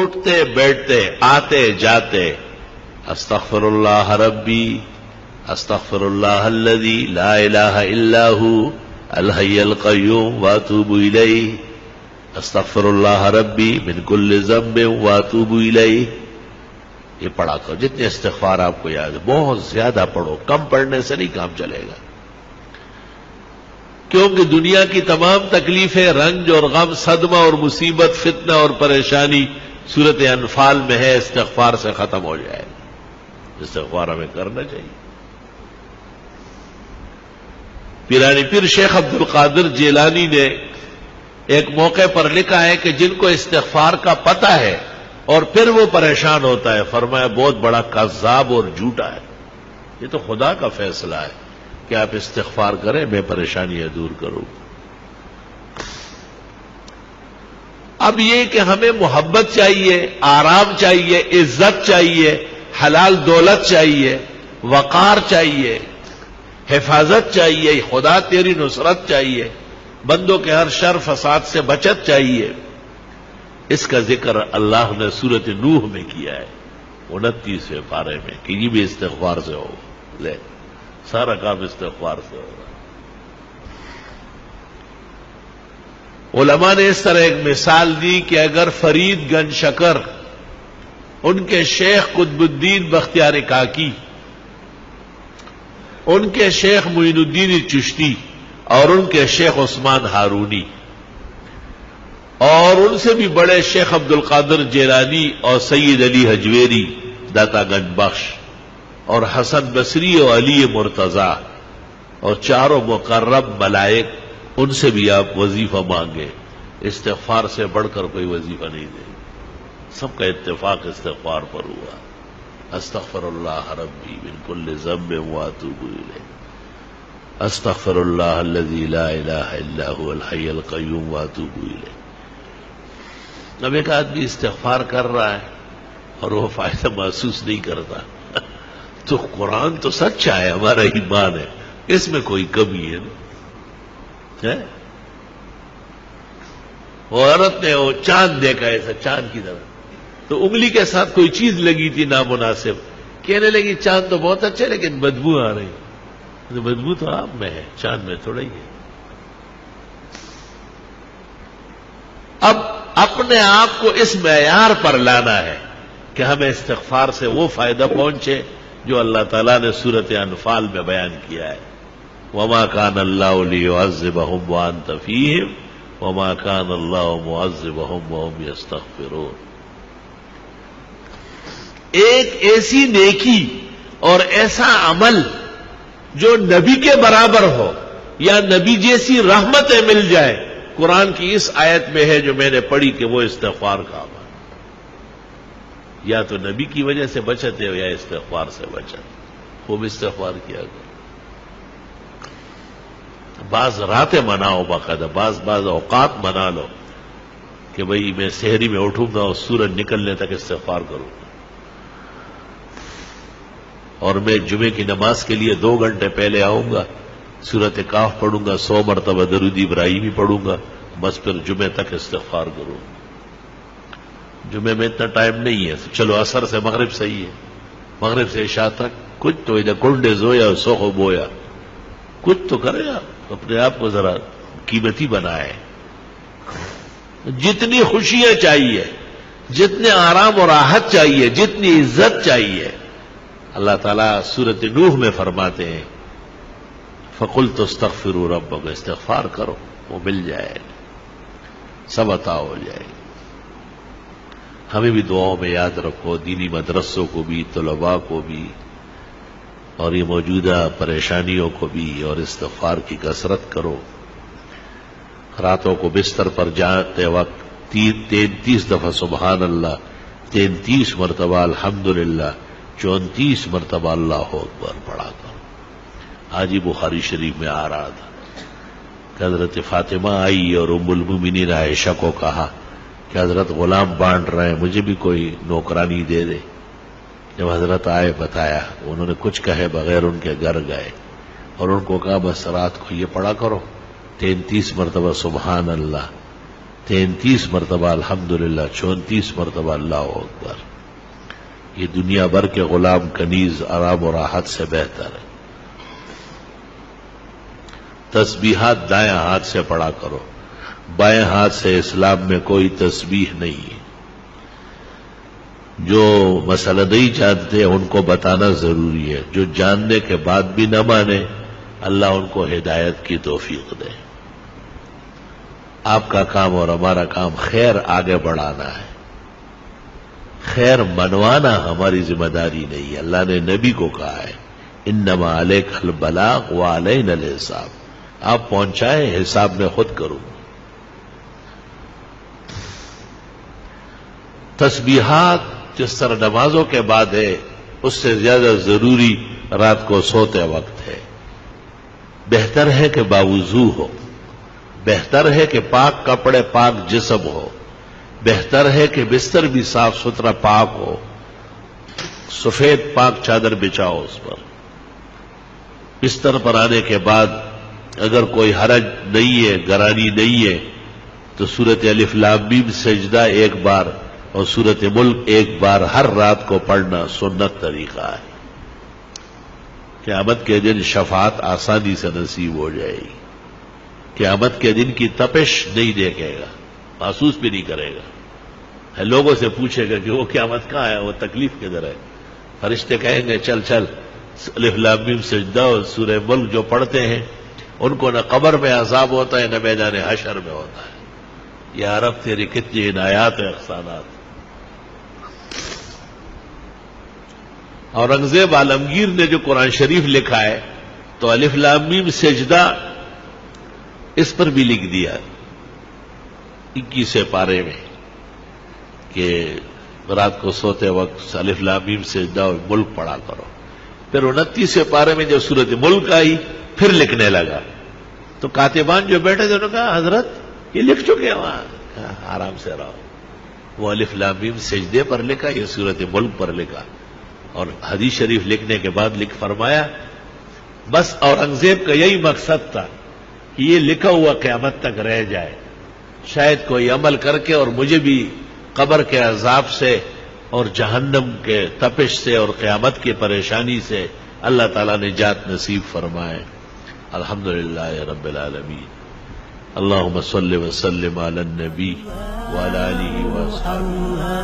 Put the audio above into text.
اٹھتے بیٹھتے آتے جاتے استغفر اللہ ربی استغفر اللہ الذی لا الہ الا ہو الحی القیوم واتوب الیہ استغفر اللہ ربی من کل ذنب واتوب الیہ. یہ پڑھا کرو جتنے استغفار آپ کو یاد ہے، بہت زیادہ پڑھو، کم پڑھنے سے نہیں کام چلے گا. کیونکہ دنیا کی تمام تکلیفیں، رنج اور غم، صدمہ اور مصیبت، فتنہ اور پریشانی سورۃ انفال میں ہے. استغفار سے ختم ہو جائے. استغفار ہمیں کرنا چاہیے. پیرانی پیر شیخ عبد القادر جیلانی نے ایک موقع پر لکھا ہے کہ جن کو استغفار کا پتہ ہے اور پھر وہ پریشان ہوتا ہے، فرمایا بہت بڑا کذاب اور جھوٹا ہے. یہ تو خدا کا فیصلہ ہے کہ آپ استغفار کریں، میں پریشانیاں دور کروں. اب یہ کہ ہمیں محبت چاہیے، آرام چاہیے، عزت چاہیے، حلال دولت چاہیے، وقار چاہیے، حفاظت چاہیے، خدا تیری نصرت چاہیے، بندوں کے ہر شر فساد سے بچت چاہیے. اس کا ذکر اللہ نے سورۃ نوح میں کیا ہے 29ویں پارے میں کہ یہ بھی استغفار سے ہو. لے سارا کام استغفار سے ہوگا. علماء نے اس طرح ایک مثال دی کہ اگر فرید گنج شکر ان کے شیخ قطب الدین بختیار کاکی، ان کے شیخ معین الدین چشتی اور ان کے شیخ عثمان ہارونی اور ان سے بھی بڑے شیخ عبد القادر جیلانی اور سید علی حجویری داتا گنج بخش اور حسن بصری اور علی مرتضی اور چاروں مقرب ملائک، ان سے بھی آپ وظیفہ مانگے. استغفار سے بڑھ کر کوئی وظیفہ نہیں دے. سب کا اتفاق استغفار پر ہوا. استغفر اللہ ربی من کل ذنب واتوب الیہ استغفر اللہ الذی لا الہ الا هو الحی القیوم واتوب الیہ. اب ایک آدمی استغفار کر رہا ہے اور وہ فائدہ محسوس نہیں کرتا تو قرآن تو سچا ہے، ہمارا ایمان ہے، اس میں کوئی کمی ہے نا. وہ عورت نے وہ چاند دیکھا ایسا چاند کی طرح تو انگلی کے ساتھ کوئی چیز لگی تھی نامناسب، کہنے لگی چاند تو بہت اچھے لیکن بدبو آ رہی. بدبو تو آپ میں ہے، چاند میں تھوڑا ہی ہے. اب اپنے آپ کو اس معیار پر لانا ہے کہ ہمیں استغفار سے وہ فائدہ پہنچے جو اللہ تعالیٰ نے سورۃ انفال میں بیان کیا ہے. وما كان الله ليعذبهم وانت فيهم وما كان الله معذبهم وهم يستغفرون. ایک ایسی نیکی اور ایسا عمل جو نبی کے برابر ہو یا نبی جیسی رحمتیں مل جائے، قرآن کی اس آیت میں ہے جو میں نے پڑھی کہ وہ استغفار کا عمل. یا تو نبی کی وجہ سے بچتے ہو یا استغفار سے بچت. خوب استغفار کیا کرو. بعض راتیں مناؤ، باقاعدہ بعض اوقات منا لو کہ بھئی میں سحری میں اٹھوں گا اور سورج نکلنے تک استغفار کروں گا، اور میں جمعے کی نماز کے لیے 2 گھنٹے پہلے آؤں گا، سورۃ کاف پڑھوں گا، 100 مرتبہ درود ابراہیمی پڑھوں گا، بس پھر جمعے تک استغفار کروں. جمعے میں اتنا ٹائم نہیں ہے، چلو عصر سے مغرب صحیح ہے، مغرب سے عشاء تک کچھ تو ادھر کنڈے زویا سوخو بویا، کچھ تو کرے آپ، اپنے آپ کو ذرا قیمتی بنائے. جتنی خوشیاں چاہیے، جتنے آرام اور راحت چاہیے، جتنی عزت چاہیے، اللہ تعالیٰ سورۃ نوح میں فرماتے ہیں فَقُلْتُ اسْتَغْفِرُوا رَبَّكُمْ، استغفار کرو وہ مل جائے، سب عطا ہو جائے. ہمیں بھی دعاؤں میں یاد رکھو، دینی مدرسوں کو بھی، طلباء کو بھی، اور یہ موجودہ پریشانیوں کو بھی، اور استغفار کی کثرت کرو. راتوں کو بستر پر جاتے وقت 33 دفعہ سبحان اللہ، 33 مرتبہ الحمدللہ، 34 مرتبہ اللہ اکبر پڑھا کرو. آج ہی بخاری شریف میں آ رہا تھا کہ حضرت فاطمہ آئی اور ام المومنین عائشہ کو کہا کہ حضرت غلام بانٹ رہے ہیں، مجھے بھی کوئی نوکرانی دے دے. جب حضرت آئے بتایا، انہوں نے کچھ کہے بغیر ان کے گھر گئے اور ان کو کہا بس رات کو یہ پڑھا کرو 33 مرتبہ سبحان اللہ، 33 مرتبہ الحمدللہ، 34 مرتبہ اللہ اکبر. یہ دنیا بھر کے غلام کنیز آرام و راحت سے بہتر ہے. تسبیحات دائیں ہاتھ سے پڑھا کرو، بائیں ہاتھ سے اسلام میں کوئی تسبیح نہیں ہے. جو مسئلہ نہیں جانتے ان کو بتانا ضروری ہے، جو جاننے کے بعد بھی نہ مانے اللہ ان کو ہدایت کی توفیق دے. آپ کا کام اور ہمارا کام خیر آگے بڑھانا ہے، خیر منوانا ہماری ذمہ داری نہیں ہے. اللہ نے نبی کو کہا ہے انما علیک البلاغ وعلینا الحساب، آپ پہنچائیں، حساب میں خود کروں. تسبیحات جس طرح نمازوں کے بعد ہے اس سے زیادہ ضروری رات کو سوتے وقت ہے. بہتر ہے کہ باوضو ہو، بہتر ہے کہ پاک کپڑے پاک جسم ہو، بہتر ہے کہ بستر بھی صاف ستھرا پاک ہو، سفید پاک چادر بچھاؤ اس پر. بستر پر آنے کے بعد اگر کوئی حرج نہیں ہے، گرانی نہیں ہے، تو سورت الف لام میم سجدہ ایک بار اور سورت ملک ایک بار ہر رات کو پڑھنا سنت طریقہ ہے. قیامت کے دن شفاعت آسانی سے نصیب ہو جائے گی. قیامت کے دن کی تپش نہیں دیکھے گا، محسوس بھی نہیں کرے گا. لوگوں سے پوچھے گا کہ وہ قیامت کہاں ہے، وہ تکلیف کدھر ہے. فرشتے کہیں گے چل چل الف لام میم سجدہ اور سورہ ملک جو پڑھتے ہیں ان کو نہ قبر میں عذاب ہوتا ہے نہ میدان حشر میں ہوتا ہے. یا رب تیری کتنی عنایات و احسانات. اورنگزیب عالمگیر نے جو قرآن شریف لکھا ہے تو الف لام میم سجدہ اس پر بھی لکھ دیا 21 پارے میں کہ رات کو سوتے وقت الف لام میم سجدہ اور ملک پڑھا کرو. پھر 29 پارے میں جب سورت ملک آئی پھر لکھنے لگا تو کاتبان جو بیٹھے تھے انہوں نے کہا حضرت یہ لکھ چکے ہیں وہاں. کہا آرام سے رہو، وہ الف لام میم سجدے پر لکھا، یہ سورت ملک پر لکھا. اور حدیث شریف لکھنے کے بعد لکھ فرمایا بس اورنگزیب کا یہی مقصد تھا کہ یہ لکھا ہوا قیامت تک رہ جائے، شاید کوئی عمل کر کے اور مجھے بھی قبر کے عذاب سے اور جہنم کے تپش سے اور قیامت کی پریشانی سے اللہ تعالیٰ نجات نصیب فرمائے. الحمدللہ رب العالمین. اللہم صل وسلم علی النبی وعلی آلہ وصحبہ.